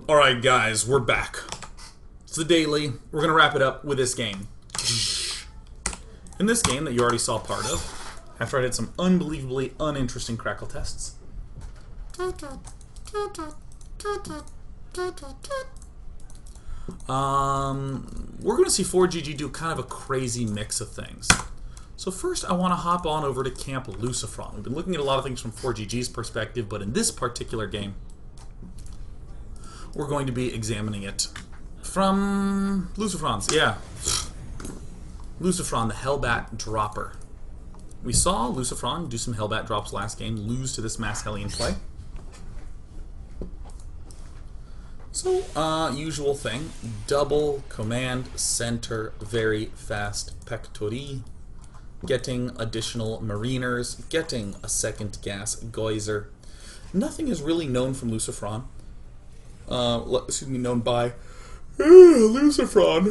Alright guys, we're back. It's the daily. We're going to wrap it up with this game. In this game that you already saw part of, after I did some unbelievably uninteresting crackle tests, we're going to see ForGG do kind of a crazy mix of things. So first I want to hop on over to Camp LucifroN. We've been looking at a lot of things from ForGG's perspective, but in this particular game, we're going to be examining it from LucifroN's. Yeah. LucifroN, the hellbat dropper. We saw LucifroN do some hellbat drops last game, lose to this mass hellion play. So, usual thing. Double command center, very fast pectori. Getting additional mariners, getting a second gas geyser. Nothing is really known from LucifroN. Known by LucifroN.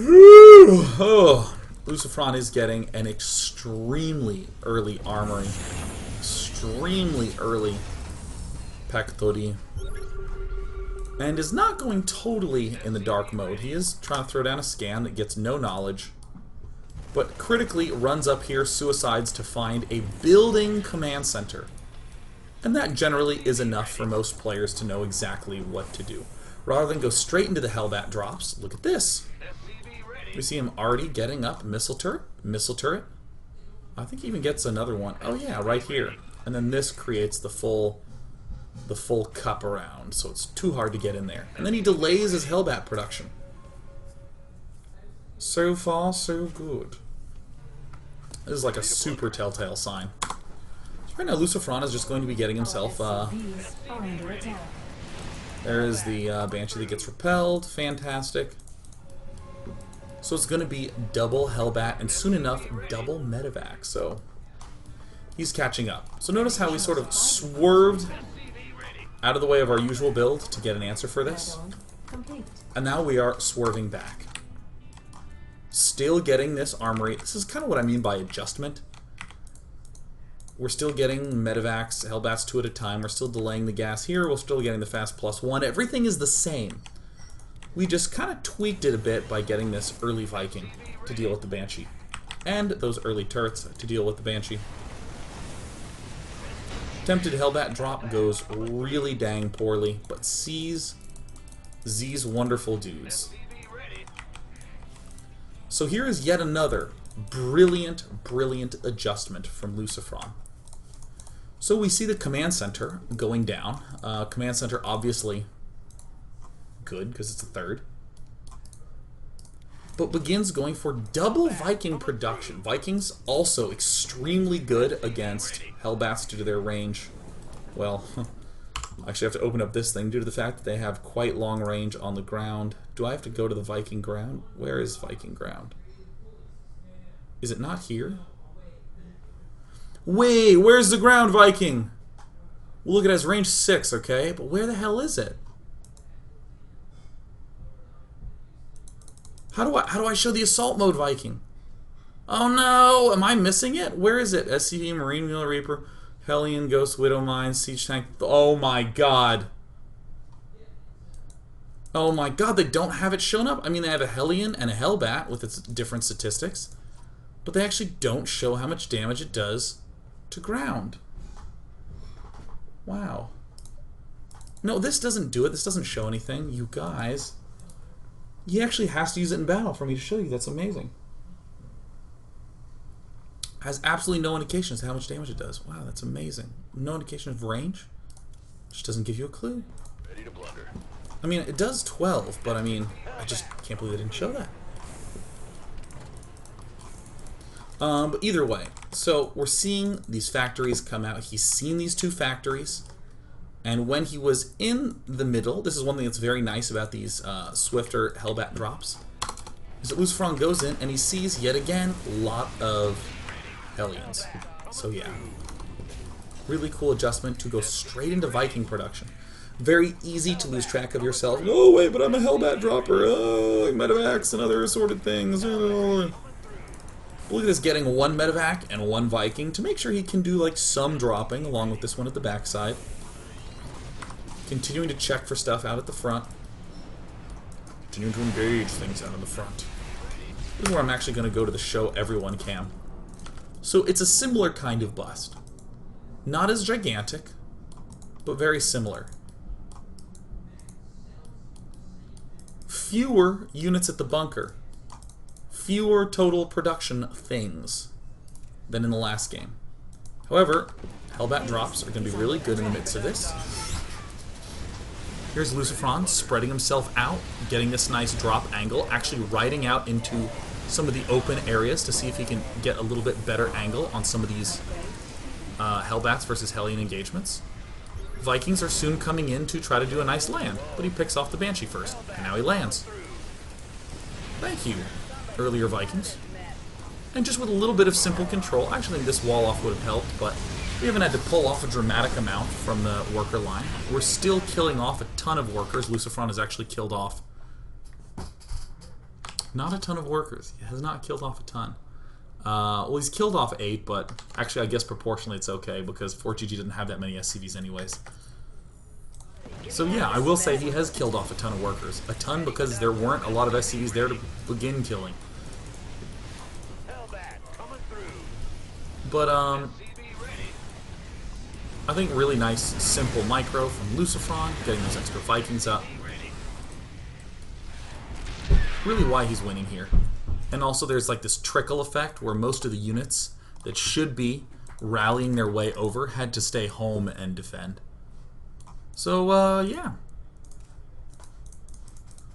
Oh, LucifroN is getting an extremely early armory, extremely early pectori, and is not going totally in the dark mode. He is trying to throw down a scan that gets no knowledge, but critically runs up here, suicides to find a building command center. And that generally is enough for most players to know exactly what to do. Rather than go straight into the hellbat drops, look at this. We see him already getting up missile turret. I think he even gets another one. Oh yeah, right here. And then this creates the full cup around, so it's too hard to get in there. And then he delays his hellbat production. So far, so good. This is like a super telltale sign. So right now, LucifroN is just going to be getting himself. There is the Banshee that gets repelled. Fantastic. So it's going to be double hellbat and soon enough double medevac. So he's catching up. So notice how we sort of swerved out of the way of our usual build to get an answer for this. And now we are swerving back. Still getting this armory. This is kind of what I mean by adjustment. We're still getting medevacs, hellbats 2 at a time. We're still delaying the gas here. We're still getting the fast +1. Everything is the same. We just kind of tweaked it a bit by getting this early Viking to deal with the Banshee. And those early turrets to deal with the Banshee. Attempted hellbat drop goes really dang poorly, but sees these wonderful dudes. So here is yet another brilliant adjustment from LucifroN. So we see the command center going down. Command center obviously good because it's a third. But begins going for double Viking production. Vikings also extremely good against hellbats due to their range. Well, I actually have to open up this thing due to the fact that they have quite long range on the ground. Do I have to go to the Viking ground? Where is Viking ground? Is it not here? Wait, where's the ground Viking? Well, look, it has range 6, okay? But where the hell is it? How do I show the assault mode Viking? Oh no, am I missing it? Where is it? SCV, Marine Mule Reaper, Hellion, Ghost, Widow Mine, Siege Tank. Oh my god. Oh my god, they don't have it shown up? I mean, they have a Hellion and a Hellbat with its different statistics, but they actually don't show how much damage it does to ground. Wow. No, this doesn't do it. This doesn't show anything. You guys. He actually has to use it in battle for me to show you. That's amazing. Has absolutely no indication as to how much damage it does. Wow, that's amazing. No indication of range. Just doesn't give you a clue. Ready to blunder. I mean, it does 12, but I mean, I just can't believe they didn't show that. But either way, so we're seeing these factories come out. He's seen these two factories, and when he was in the middle, this is one thing that's very nice about these swifter hellbat drops, is that LucifroN goes in and he sees yet again a lot of Hellions. So yeah, really cool adjustment to go straight into Viking production. Very easy to lose track of yourself. Oh wait, but I'm a hellbat dropper. Oh, medevacs and other assorted things. Oh. Look at this, getting one medevac and one Viking to make sure he can do like some dropping along with this one at the backside. Continuing to check for stuff out at the front. Continue to engage things out in the front. This is where I'm actually going to go to the show everyone cam. So it's a similar kind of bust. Not as gigantic, but very similar. Fewer units at the bunker. Fewer total production things than in the last game. However, hellbat drops are going to be really good in the midst of this. Here's LucifroN spreading himself out, getting this nice drop angle, actually riding out into some of the open areas to see if he can get a little bit better angle on some of these hellbats versus Hellion engagements. Vikings are soon coming in to try to do a nice land, but he picks off the Banshee first, and now he lands. Thank you, earlier Vikings. And just with a little bit of simple control, actually this wall off would have helped, but we haven't had to pull off a dramatic amount from the worker line. We're still killing off a ton of workers. LucifroN has actually killed off not a ton of workers. He has not killed off a ton. Well, he's killed off 8, but actually I guess proportionally it's okay because ForGG didn't have that many SCVs anyways. So yeah, I will say he has killed off a ton of workers. A ton because there weren't a lot of SCVs there to begin killing. But I think really nice, simple micro from LucifroN, getting those extra Vikings up. Really why he's winning here. And also there's like this trickle effect where most of the units that should be rallying their way over had to stay home and defend. So, yeah.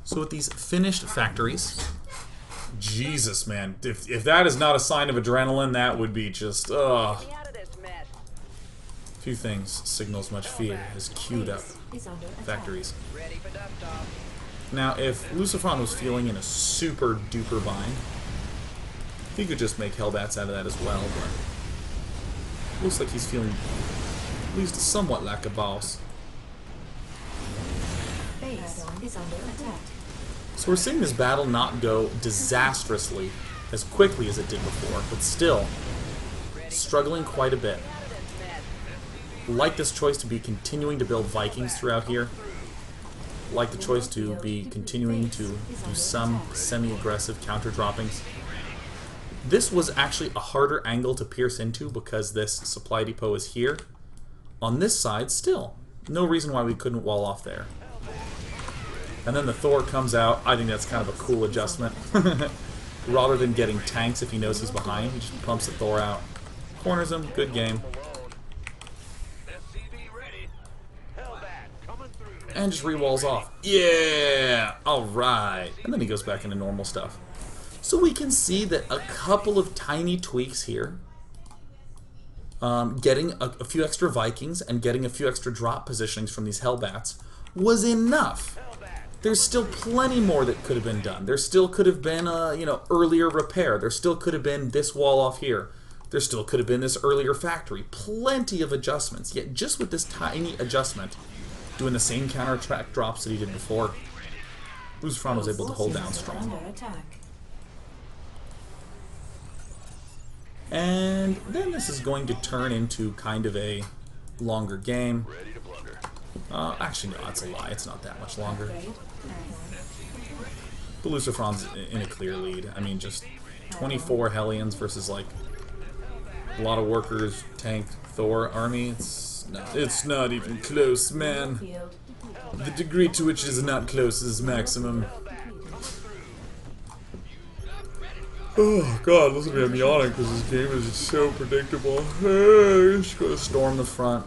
So with these finished factories... Jesus, man. If that is not a sign of adrenaline, that would be just, Few things signals much fear has queued up factories. Now, if LucifroN was feeling in a super duper bind, he could just make hellbats out of that as well, but looks like he's feeling at least somewhat like a boss. Base is under attack. So we're seeing this battle not go disastrously as quickly as it did before, but still struggling quite a bit. Like this choice to be continuing to build Vikings throughout here. Like the choice to be continuing to do some semi-aggressive counter droppings. This was actually a harder angle to pierce into because this supply depot is here. On this side, still, no reason why we couldn't wall off there. And then the Thor comes out. I think that's kind of a cool adjustment. Rather than getting tanks if he knows he's behind, he just pumps the Thor out. Corners him, good game. And just re-walls off. Yeah! Alright. And then he goes back into normal stuff. So we can see that a couple of tiny tweaks here. Getting a few extra Vikings and getting a few extra drop positionings from these Hellbats was enough. There's still plenty more that could have been done. There still could have been a, earlier repair. There still could have been this wall off here. There still could have been this earlier factory. Plenty of adjustments. Yet just with this tiny adjustment, doing the same counter-attack drops that he did before, LucifroN was able to hold down strong. And then this is going to turn into kind of a longer game. Actually, no, that's a lie. It's not that much longer. But LucifroN's in a clear lead. I mean, just 24 Hellions versus, like, a lot of workers, tank, Thor army. It's not even close, man. The degree to which it is not close is maximum. Oh god, listen to me, I'm yawning because this game is just so predictable. Just gonna storm the front.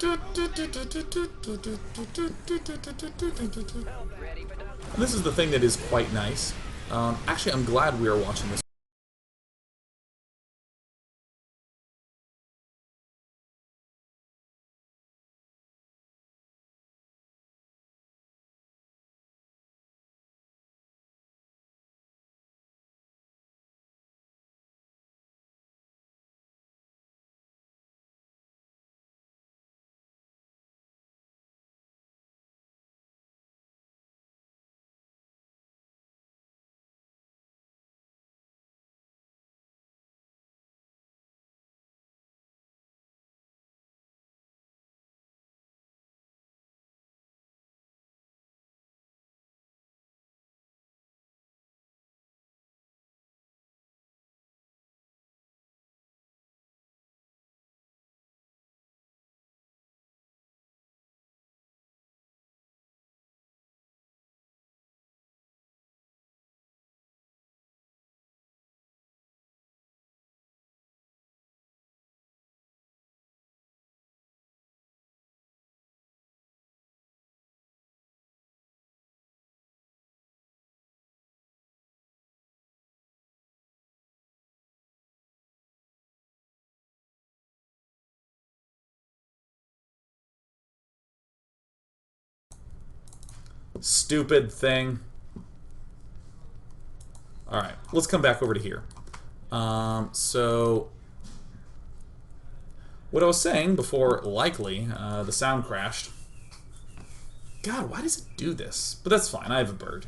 And this is the thing that is quite nice. Actually, I'm glad we are watching this. Stupid thing. Alright, let's come back over to here. So, what I was saying before, likely, the sound crashed. God, why does it do this? But that's fine, I have a bird.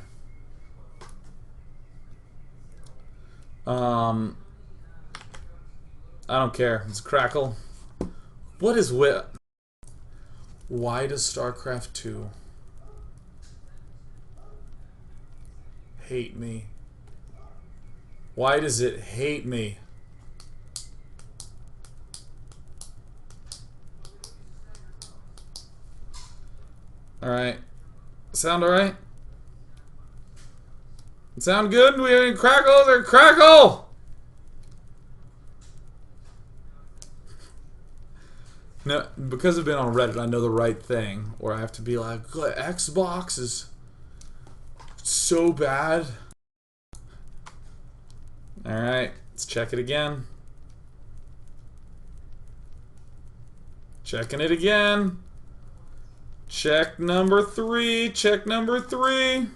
I don't care. It's a crackle. What is with... Why does StarCraft 2 hate me? Why does it hate me? Alright. Sound alright? Sound good? Do we have any crackles or crackle? No, because I've been on Reddit, I know the right thing. Or I have to be like, Xbox is so bad. Alright, let's check it again. Checking it again. Check number 3. Check number 3.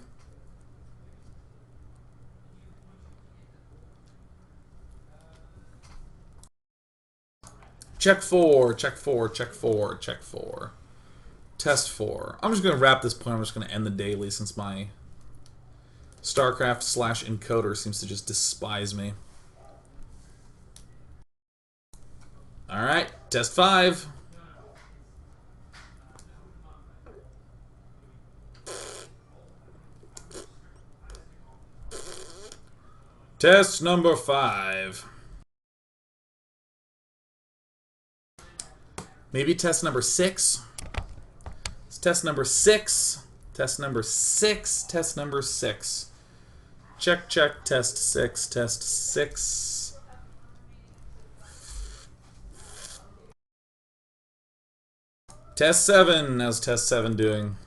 Check 4. Check 4. Check 4. Check 4. Test 4. I'm just going to wrap this point. I'm just going to end the daily since my StarCraft/encoder seems to just despise me. Alright, test 5. Test number 5. Maybe test number 6. It's test number 6. Test number 6. Test number 6. Check, check, test 6. Test 6. Test 7. How's test 7 doing?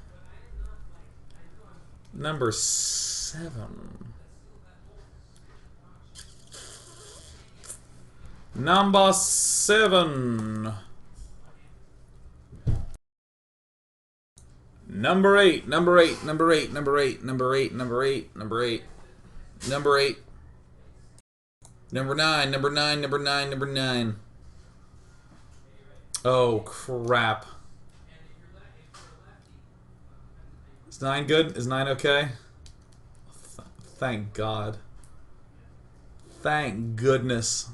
Number 7. Number 7. Number 8. Number 8. Number 8. Number 8. Number 8. Number 8. Number 8. Number 8. Number 9. Number 9. Number 9. Number 9. Oh, crap. Is 9 good? Is 9 okay? Thank God. Thank goodness.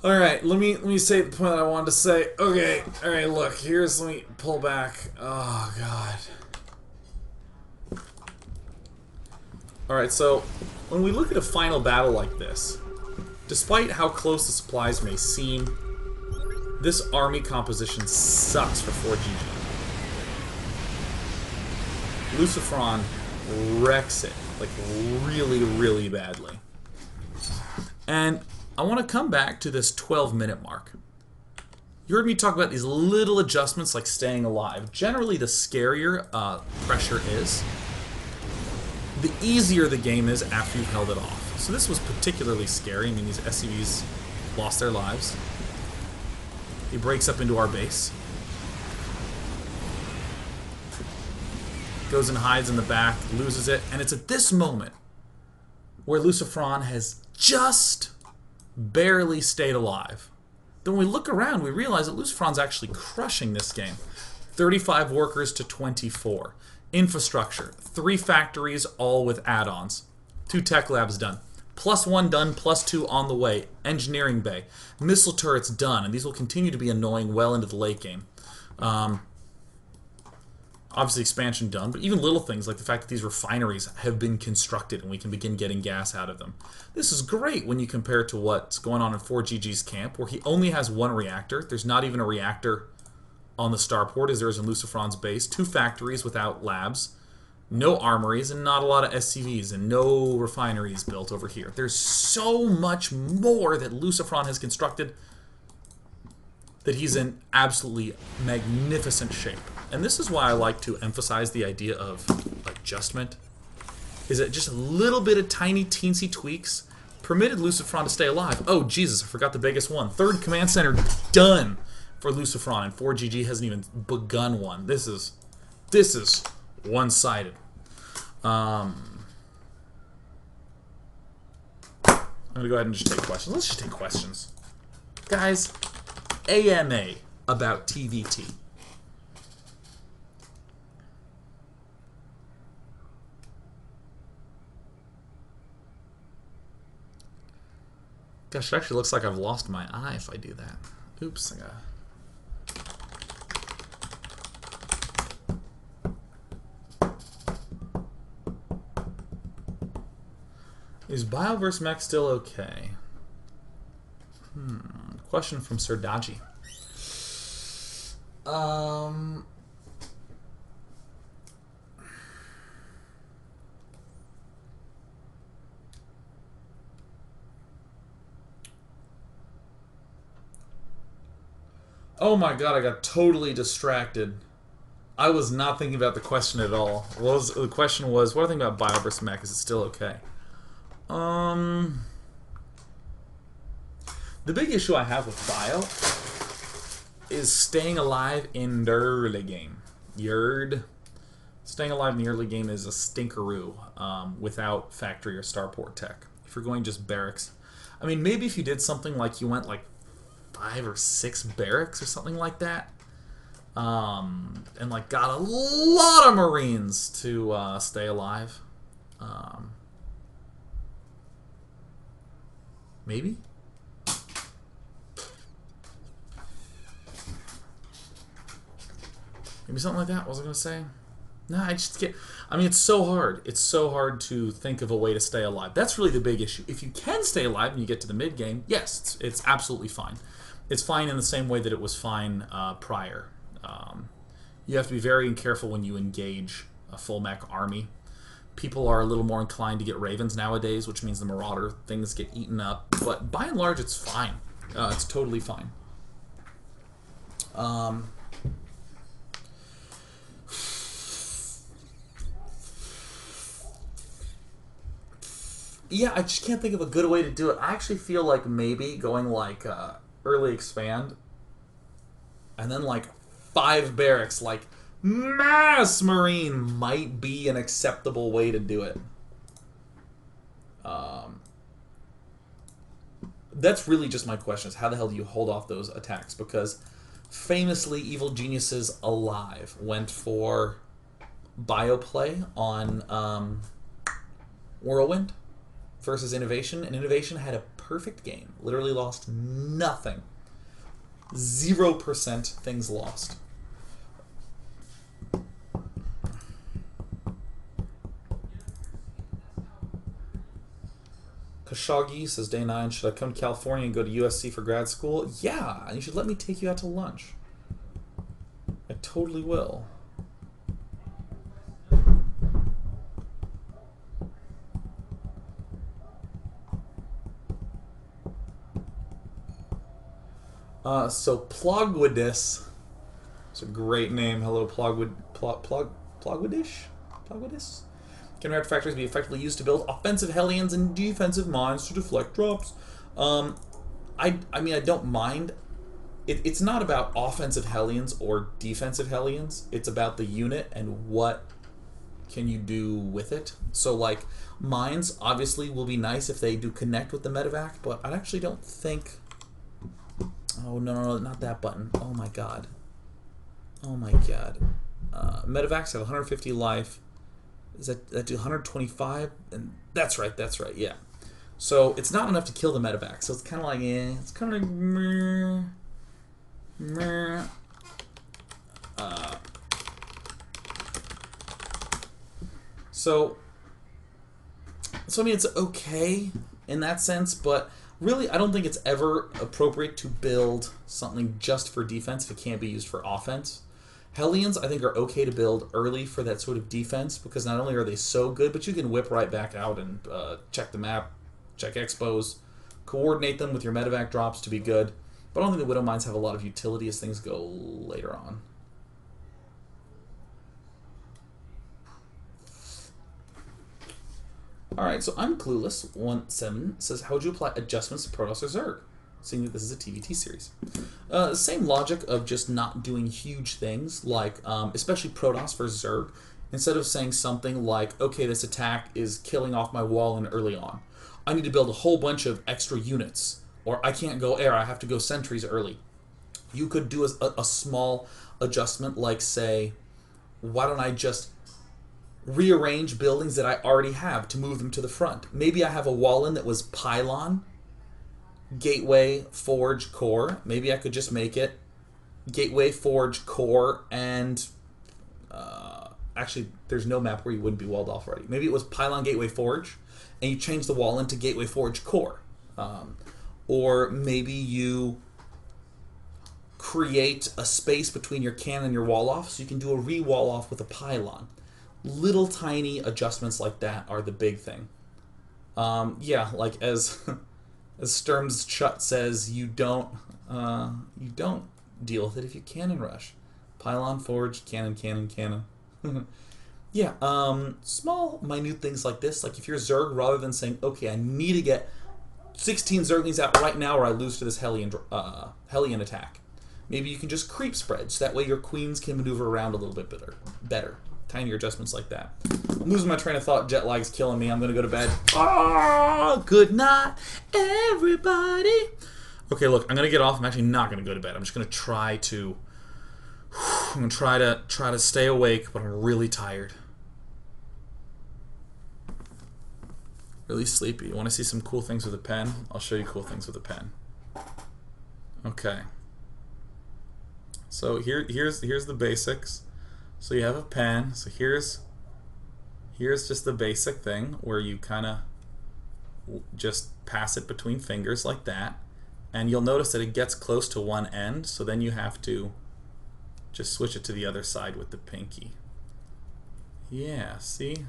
Alright, let me say the point that I wanted to say. Okay, alright, look, let me pull back. Oh, God. Alright, so, when we look at a final battle like this, despite how close the supplies may seem, this army composition sucks for ForGG. LucifroN wrecks it, like, really, really badly. And I want to come back to this 12-minute mark. You heard me talk about these little adjustments like staying alive. Generally, the scarier pressure is, the easier the game is after you've held it off. So this was particularly scary. I mean, these SCVs lost their lives. He breaks up into our base. Goes and hides in the back, loses it, and it's at this moment where LucifroN has just barely stayed alive. Then when we look around, we realize that LucifroN's actually crushing this game. 35 workers to 24. Infrastructure. 3 factories, all with add-ons. 2 tech labs done. +1 done, +2 on the way. Engineering bay. Missile turrets done, and these will continue to be annoying well into the late game. Obviously expansion done, but even little things like the fact that these refineries have been constructed and we can begin getting gas out of them. This is great when you compare it to what's going on in ForGG's camp, where he only has 1 reactor. There's not even a reactor on the starport as there is in LucifroN's base. 2 factories without labs. No armories and not a lot of SCVs and no refineries built over here. There's so much more that LucifroN has constructed that he's in absolutely magnificent shape. And this is why I like to emphasize the idea of adjustment, is that just a little bit of tiny teensy tweaks permitted LucifroN to stay alive. Oh, Jesus, I forgot the biggest one. 3rd command center done. for LucifroN, and ForGG hasn't even begun one. This is one-sided. I'm gonna go ahead and just take questions. Let's just take questions, guys. AMA about TVT. Gosh, it actually looks like I've lost my eye if I do that. Oops, I got. Is Bioverse Mech still okay? Question from Sir Daji. Oh my god, I got totally distracted. I was not thinking about the question at all. The question was, what do I think about Bioverse Mech? Is it still okay? The big issue I have with Bio is staying alive in the early game. Staying alive in the early game is a stinkeroo without factory or starport tech. If you're going just barracks, I mean, maybe if you did something like you went like 5 or 6 barracks or something like that, and like got a lot of Marines to stay alive. Maybe. Maybe something like that. What was I gonna say? No, I just get. I mean, it's so hard. It's so hard to think of a way to stay alive. That's really the big issue. If you can stay alive and you get to the mid game, yes, it's absolutely fine. It's fine in the same way that it was fine prior. You have to be very careful when you engage a full mech army. People are a little more inclined to get Ravens nowadays, which means the Marauder things get eaten up. But by and large, it's fine. It's totally fine. Yeah, I just can't think of a good way to do it. I actually feel like maybe going like early expand and then like 5 barracks, like mass Marine might be an acceptable way to do it. That's really just my question, is how the hell do you hold off those attacks? Because famously, Evil Geniuses Alive went for bioplay on Whirlwind versus Innovation, and Innovation had a perfect game. Literally lost nothing. 0% things lost. Khashoggi says, Day 9, should I come to California and go to USC for grad school? Yeah, and you should let me take you out to lunch. I totally will. So Plogwidis, it's a great name. Hello, Plogwidish? Can reactor factories be effectively used to build offensive Hellions and defensive mines to deflect drops? I mean, I don't mind. It's not about offensive Hellions or defensive Hellions. It's about the unit and what can you do with it. So, like, mines obviously will be nice if they do connect with the medevac, but I actually don't think... Oh, no, not that button. Oh, my God. Oh, my God. Medevacs have 150 life. Is that do 125? And that's right, yeah. So it's not enough to kill the medevac. So it's kind of like, it's kind of like, meh. So I mean, it's okay in that sense, but really, I don't think it's ever appropriate to build something just for defense if it can't be used for offense. Hellions, I think, are okay to build early for that sort of defense, because not only are they so good, but you can whip right back out and check the map, check expos, coordinate them with your medevac drops to be good. But I don't think the Widow Mines have a lot of utility as things go later on. Alright, so I'm Clueless17 says, how would you apply adjustments to Protoss or Zerg? seeing that this is a TVT series. Same logic of just not doing huge things, like especially Protoss versus Zerg. Instead of saying something like, okay, this attack is killing off my wall in early on, I need to build a whole bunch of extra units, or I can't go air, I have to go sentries early. You could do a small adjustment, like say, why don't I just rearrange buildings that I already have to move them to the front? Maybe I have a wall in that was pylon, gateway, forge, core. Maybe I could just make it gateway, forge, core, and actually, there's no map where you wouldn't be walled off already. Maybe it was pylon, gateway, forge, and you change the wall into gateway, forge, core. Or maybe you create a space between your cannon and your wall off, so you can do a re-wall off with a pylon. Little tiny adjustments like that are the big thing. Yeah, like as Sturm's Chut says, you don't deal with it if you cannon rush. Pylon, forge, cannon, cannon, cannon. Yeah, small, minute things like this. Like if you're Zerg, rather than saying, okay, I need to get 16 Zerglings out right now or I lose to this Hellion attack. Maybe you can just creep spread, so that way your queens can maneuver around a little bit better. Tinier adjustments like that. I'm losing my train of thought. Jet lag's killing me. I'm going to go to bed. Ah, good night, everybody. Okay, look, I'm going to get off. I'm actually not going to go to bed. I'm just going to try to... I'm going to try to stay awake, but I'm really tired. Really sleepy. You want to see some cool things with a pen? I'll show you cool things with a pen. Okay. So here's the basics. So you have a pen. So here's just the basic thing where you kind of just pass it between fingers like that, and you'll notice that it gets close to one end. So then you have to just switch it to the other side with the pinky. Yeah, see?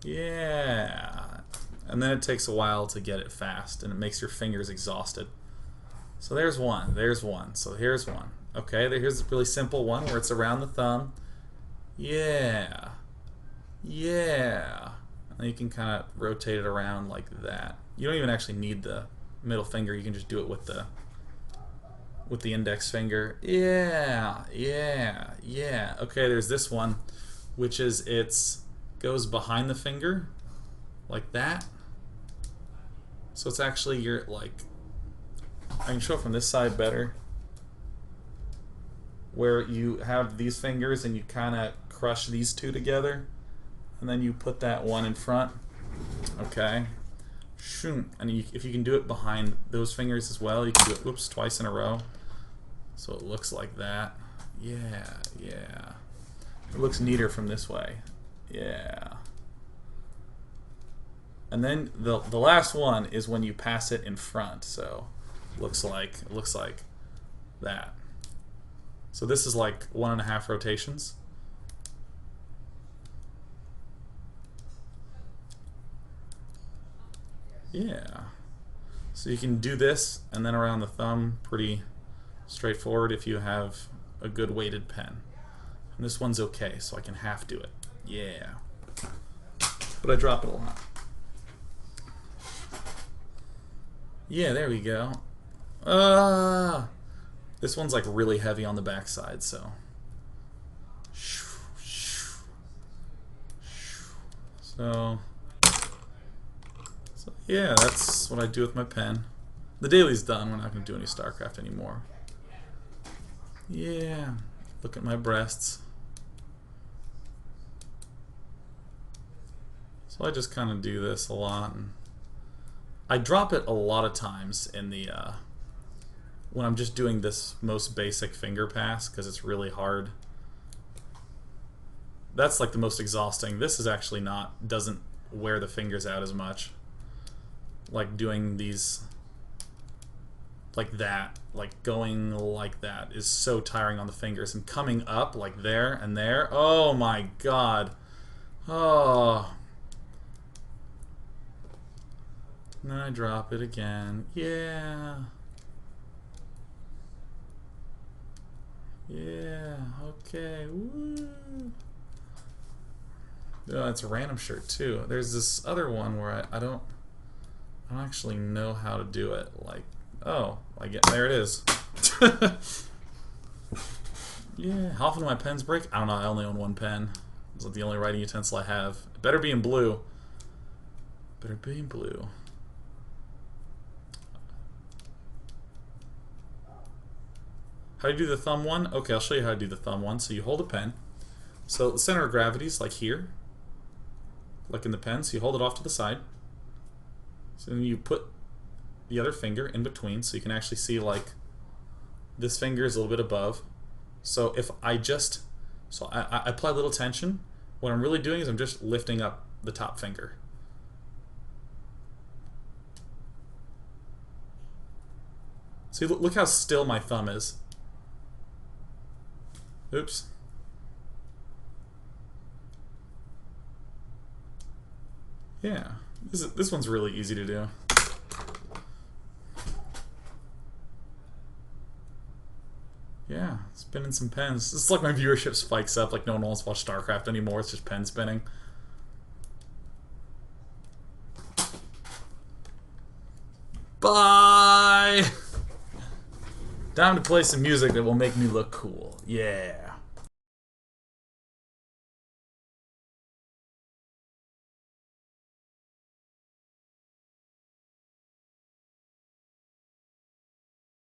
Yeah. And then it takes a while to get it fast, and it makes your fingers exhausted. So there's one. There's one. So here's one. Okay, here's a really simple one where it's around the thumb. Yeah. Yeah. And you can kind of rotate it around like that. You don't even actually need the middle finger. You can just do it with the index finger. Yeah. Yeah. Yeah. Okay, there's this one, which is goes behind the finger like that. So it's actually your, like, I can show it from this side better, where you have these fingers and you kind of crush these two together, and then you put that one in front. Okay. And if you can do it behind those fingers as well, you can do it, whoops, twice in a row. So it looks like that. Yeah, yeah. It looks neater from this way. Yeah. And then the last one is when you pass it in front. So it looks like that. So this is like 1.5 rotations. Yeah. So you can do this and then around the thumb, pretty straightforward if you have a good weighted pen. And this one's okay, so I can half do it. Yeah. But I drop it a lot. Yeah, there we go. This one's like really heavy on the backside, so. So yeah, that's what I do with my pen. The daily's done. We're not going to do any StarCraft anymore. Yeah. Look at my breasts. So I just kind of do this a lot. And I drop it a lot of times in the when I'm just doing this most basic finger pass because it's really hard. That's like the most exhausting. This is actually doesn't wear the fingers out as much. Like doing these like that, like going like that is so tiring on the fingers, and coming up like there and there, oh my god. Oh. And then I drop it again. Yeah. Yeah, okay. Woo. Oh, it's a random shirt too. There's this other one where I don't I don't actually know how to do it. Like, oh, I get there it is. Yeah, how often do my pens break? I don't know, I only own one pen. It's like the only writing utensil I have. It better be in blue. Better be in blue. How do you do the thumb one? Okay, I'll show you how to do the thumb one. So you hold a pen. So the center of gravity is like here. Like in the pen. So you hold it off to the side. So then you put the other finger in between so you can actually see like this finger is a little bit above. So if I just, I apply a little tension, what I'm really doing is I'm just lifting up the top finger. See, look how still my thumb is. Oops. Yeah, this one's really easy to do. Yeah, spinning some pens. It's like my viewership spikes up, like no one wants to watch StarCraft anymore, it's just pen spinning. Bye! Time to play some music that will make me look cool. Yeah.